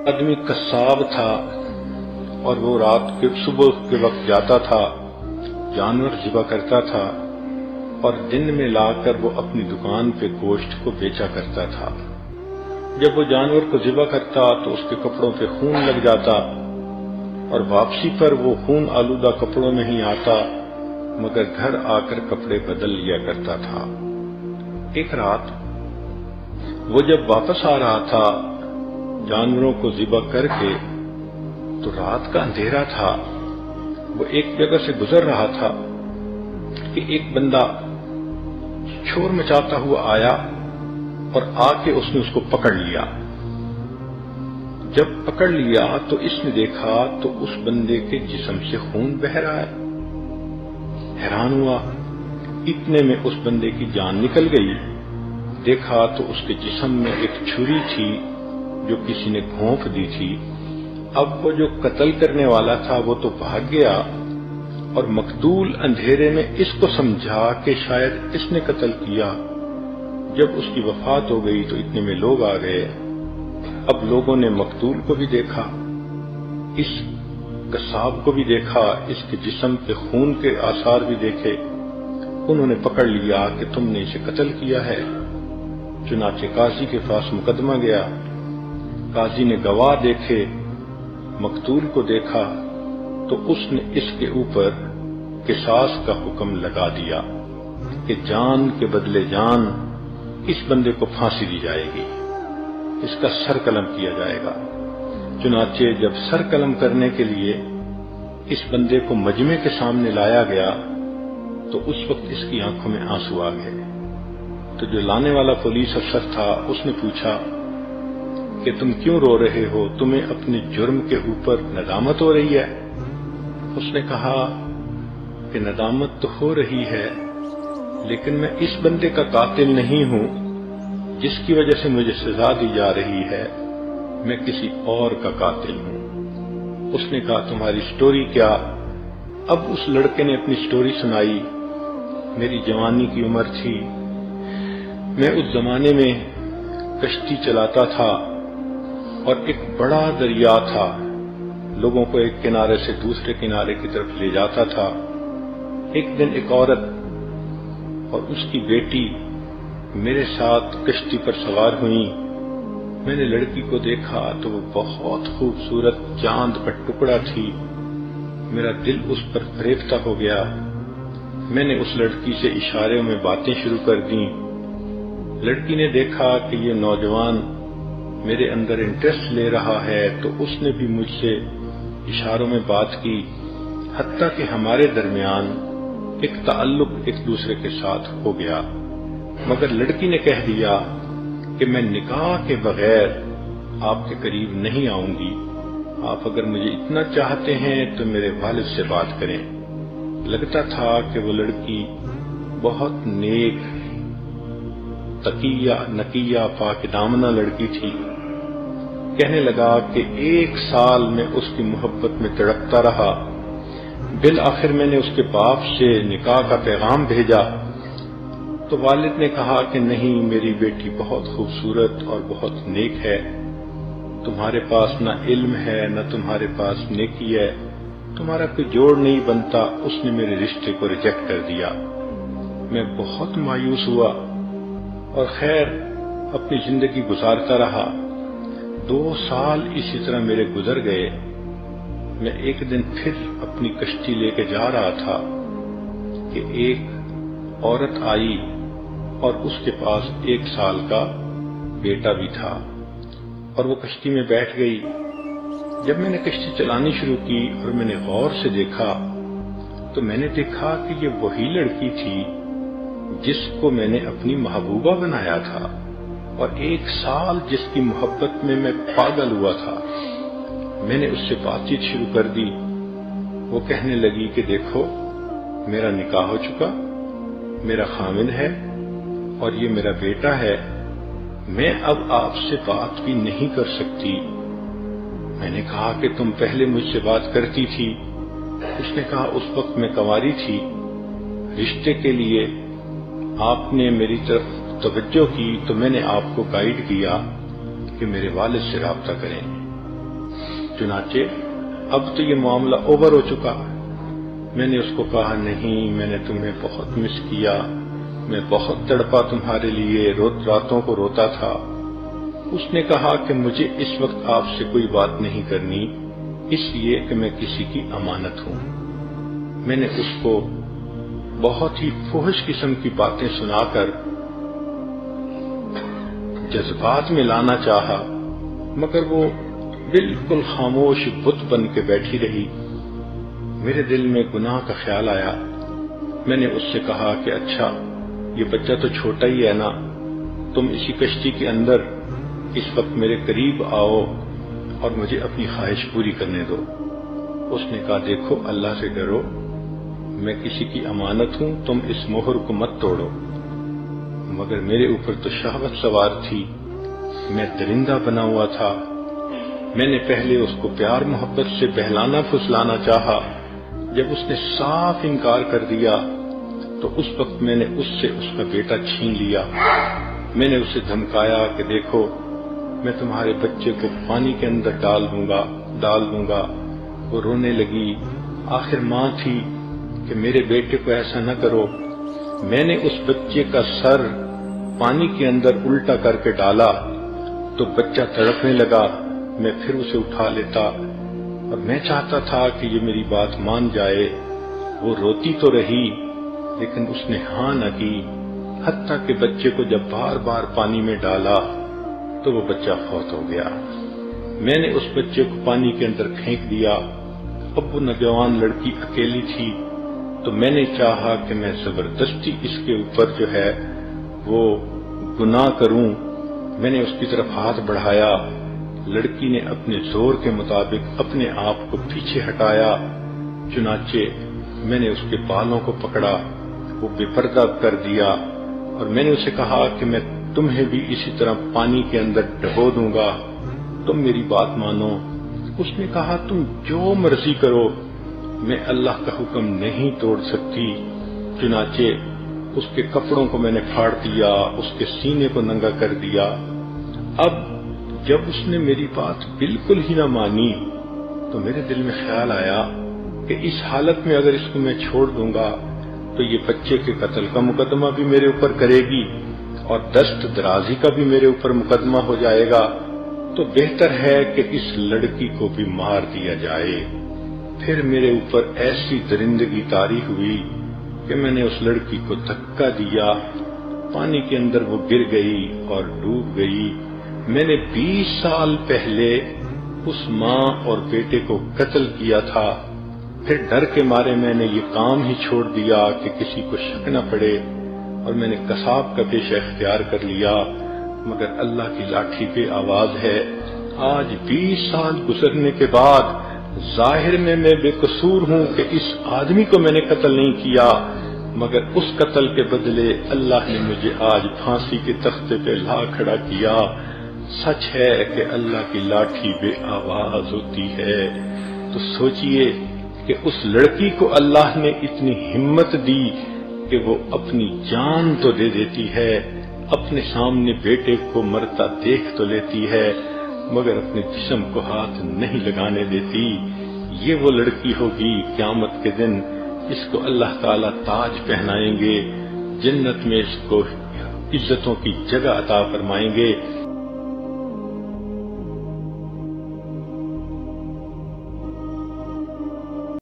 آدمی قصاب تھا اور وہ رات کے صبح کے وقت جاتا تھا، جانور ذبح کرتا تھا اور دن میں لا کر وہ اپنی دکان پہ گوشت کو بیچا کرتا تھا۔ جب وہ جانور کو ذبح کرتا تو اس کے کپڑوں پہ خون لگ جاتا اور واپسی پر وہ خون آلودہ کپڑوں میں ہی آتا، مگر گھر آ کر کپڑے بدل لیا کرتا تھا۔ ایک رات وہ جب واپس آ رہا تھا جانوروں کو ذبح کر کے، تو رات کا اندھیرا تھا، وہ ایک جگہ سے گزر رہا تھا کہ ایک بندہ شور مچاتا ہوا آیا اور آ کے اس نے اس کو پکڑ لیا۔ جب پکڑ لیا تو اس نے دیکھا تو اس بندے کے جسم سے خون بہہ رہا ہے۔ حیران ہوا، اتنے میں اس بندے کی جان نکل گئی۔ دیکھا تو اس کے جسم میں ایک چھری تھی جو کسی نے گھونپ دی تھی۔ اب وہ جو قتل کرنے والا تھا وہ تو بھاگ گیا اور مقتول اندھیرے میں اس کو سمجھا کہ شاید اس نے قتل کیا۔ جب اس کی وفات ہو گئی تو اتنے میں لوگ آ گئے۔ اب لوگوں نے مقتول کو بھی دیکھا، اس قصاب کو بھی دیکھا، اس کے جسم پہ خون کے آثار بھی دیکھے۔ انہوں نے پکڑ لیا کہ تم نے اسے قتل کیا ہے۔ چنانچہ قاضی کے پاس مقدمہ گیا۔ قاضی نے گواہ دیکھے، مقتول کو دیکھا تو اس نے اس کے اوپر قصاص کا حکم لگا دیا کہ جان کے بدلے جان، اس بندے کو پھانسی دی جائے گی، اس کا سر قلم کیا جائے گا۔ چنانچہ جب سر قلم کرنے کے لیے اس بندے کو مجمع کے سامنے لایا گیا تو اس وقت اس کی آنکھوں میں آنسو آ گئے۔ تو جو لانے والا پولیس افسر تھا اس نے پوچھا کہ تم کیوں رو رہے ہو؟ تمہیں اپنے جرم کے اوپر ندامت ہو رہی ہے؟ اس نے کہا کہ ندامت تو ہو رہی ہے، لیکن میں اس بندے کا قاتل نہیں ہوں جس کی وجہ سے مجھے سزا دی جا رہی ہے، میں کسی اور کا قاتل ہوں۔ اس نے کہا تمہاری سٹوری کیا؟ اب اس لڑکے نے اپنی سٹوری سنائی۔ میری جوانی کی عمر تھی، میں اس زمانے میں کشتی چلاتا تھا اور ایک بڑا دریا تھا، لوگوں کو ایک کنارے سے دوسرے کنارے کی طرف لے جاتا تھا۔ ایک دن ایک عورت اور اس کی بیٹی میرے ساتھ کشتی پر سوار ہوئیں۔ میں نے لڑکی کو دیکھا تو وہ بہت خوبصورت چاند کا ٹکڑا تھی، میرا دل اس پر فریفتہ ہو گیا۔ میں نے اس لڑکی سے اشاروں میں باتیں شروع کر دیں۔ لڑکی نے دیکھا کہ یہ نوجوان میرے اندر انٹرسٹ لے رہا ہے تو اس نے بھی مجھ سے اشاروں میں بات کی، حتیٰ کہ ہمارے درمیان ایک تعلق ایک دوسرے کے ساتھ ہو گیا۔ مگر لڑکی نے کہہ دیا کہ میں نکاح کے بغیر آپ کے قریب نہیں آؤں گی، آپ اگر مجھے اتنا چاہتے ہیں تو میرے والد سے بات کریں۔ لگتا تھا کہ وہ لڑکی بہت نیک، تقیہ نقیہ پاک دامنہ لڑکی تھی۔ کہنے لگا کہ 1 سال میں اس کی محبت میں تڑپتا رہا، بالآخر میں نے اس کے باپ سے نکاح کا پیغام بھیجا تو والد نے کہا کہ نہیں، میری بیٹی بہت خوبصورت اور بہت نیک ہے، تمہارے پاس نہ علم ہے نہ تمہارے پاس نیکی ہے، تمہارا کوئی جوڑ نہیں بنتا۔ اس نے میرے رشتے کو ریجیکٹ کر دیا۔ میں بہت مایوس ہوا اور خیر اپنی زندگی گزارتا رہا۔ 2 سال اسی طرح میرے گزر گئے۔ میں ایک دن پھر اپنی کشتی لے کے جا رہا تھا کہ ایک عورت آئی اور اس کے پاس 1 سال کا بیٹا بھی تھا اور وہ کشتی میں بیٹھ گئی۔ جب میں نے کشتی چلانی شروع کی اور میں نے غور سے دیکھا تو میں نے دیکھا کہ یہ وہی لڑکی تھی جس کو میں نے اپنی محبوبہ بنایا تھا اور 1 سال جس کی محبت میں پاگل ہوا تھا۔ میں نے اس سے بات چیت شروع کر دی۔ وہ کہنے لگی کہ دیکھو، میرا نکاح ہو چکا، میرا خاوند ہے اور یہ میرا بیٹا ہے، میں اب آپ سے بات بھی نہیں کر سکتی۔ میں نے کہا کہ تم پہلے مجھ سے بات کرتی تھی۔ اس نے کہا اس وقت میں کنواری تھی، رشتے کے لیے آپ نے میری طرف توجہ کی تو میں نے آپ کو گائیڈ کیا کہ میرے والد سے رابطہ کریں۔ چنانچہ اب تو یہ معاملہ اوور ہو چکا۔ میں نے اس کو کہا نہیں، میں نے تمہیں بہت مس کیا، میں بہت تڑپا تمہارے لیے، راتوں کو روتا تھا۔ اس نے کہا کہ مجھے اس وقت آپ سے کوئی بات نہیں کرنی، اس لیے کہ میں کسی کی امانت ہوں۔ میں نے اس کو بہت ہی فحش قسم کی باتیں سنا کر جذبات میں لانا چاہا، مگر وہ بالکل خاموش بت بن کے بیٹھی رہی۔ میرے دل میں گناہ کا خیال آیا۔ میں نے اس سے کہا کہ اچھا، یہ بچہ تو چھوٹا ہی ہے نا، تم اسی کشتی کے اندر اس وقت میرے قریب آؤ اور مجھے اپنی خواہش پوری کرنے دو۔ اس نے کہا دیکھو اللہ سے ڈرو، میں کسی کی امانت ہوں، تم اس مہر کو مت توڑو۔ مگر میرے اوپر تو شہوت سوار تھی، میں درندہ بنا ہوا تھا۔ میں نے پہلے اس کو پیار محبت سے بہلانا پھسلانا چاہا، جب اس نے صاف انکار کر دیا تو اس وقت میں نے اس سے اس کا بیٹا چھین لیا۔ میں نے اسے دھمکایا کہ دیکھو میں تمہارے بچے کو پانی کے اندر ڈال دوں گا۔ وہ رونے لگی، آخر ماں تھی کہ میرے بیٹے کو ایسا نہ کرو۔ میں نے اس بچے کا سر پانی کے اندر الٹا کر کے ڈالا تو بچہ تڑپنے لگا، میں پھر اسے اٹھا لیتا اور میں چاہتا تھا کہ یہ میری بات مان جائے۔ وہ روتی تو رہی لیکن اس نے ہاں نہ کی، حتیٰ کہ بچے کو جب بار بار پانی میں ڈالا تو وہ بچہ فوت ہو گیا۔ میں نے اس بچے کو پانی کے اندر پھینک دیا۔ اب وہ نوجوان لڑکی اکیلی تھی تو میں نے چاہا کہ میں زبردستی اس کے اوپر جو ہے وہ گناہ کروں۔ میں نے اس کی طرف ہاتھ بڑھایا، لڑکی نے اپنے زور کے مطابق اپنے آپ کو پیچھے ہٹایا، چنانچہ میں نے اس کے بالوں کو پکڑا، وہ بے پردہ کر دیا اور میں نے اسے کہا کہ میں تمہیں بھی اسی طرح پانی کے اندر ڈبو دوں گا، تم میری بات مانو۔ اس نے کہا تم جو مرضی کرو، میں اللہ کا حکم نہیں توڑ سکتی۔ چنانچہ اس کے کپڑوں کو میں نے پھاڑ دیا، اس کے سینے کو ننگا کر دیا۔ اب جب اس نے میری بات بالکل ہی نہ مانی تو میرے دل میں خیال آیا کہ اس حالت میں اگر اس کو میں چھوڑ دوں گا تو یہ بچے کے قتل کا مقدمہ بھی میرے اوپر کرے گی اور دست درازی کا بھی میرے اوپر مقدمہ ہو جائے گا، تو بہتر ہے کہ اس لڑکی کو بھی مار دیا جائے۔ پھر میرے اوپر ایسی درندگی طاری ہوئی کہ میں نے اس لڑکی کو دھکا دیا، پانی کے اندر وہ گر گئی اور ڈوب گئی۔ میں نے 20 سال پہلے اس ماں اور بیٹے کو قتل کیا تھا، پھر ڈر کے مارے میں نے یہ کام ہی چھوڑ دیا کہ کسی کو شک نہ پڑے، اور میں نے قصاب کا پیشہ اختیار کر لیا، مگر اللہ کی لاٹھی پہ آواز ہے۔ آج 20 سال گزرنے کے بعد ظاہر میں بے قصور ہوں کہ اس آدمی کو میں نے قتل نہیں کیا، مگر اس قتل کے بدلے اللہ نے مجھے آج پھانسی کے تختے پہ لا کھڑا کیا۔ سچ ہے کہ اللہ کی لاٹھی بے آواز ہوتی ہے۔ تو سوچئے کہ اس لڑکی کو اللہ نے اتنی ہمت دی کہ وہ اپنی جان تو دے دیتی ہے، اپنے سامنے بیٹے کو مرتا دیکھ تو لیتی ہے، مگر اپنے جسم کو ہاتھ نہیں لگانے دیتی۔ یہ وہ لڑکی ہوگی قیامت کے دن، اس کو اللہ تعالیٰ تاج پہنائیں گے، جنت میں اس کو عزتوں کی جگہ عطا فرمائیں گے۔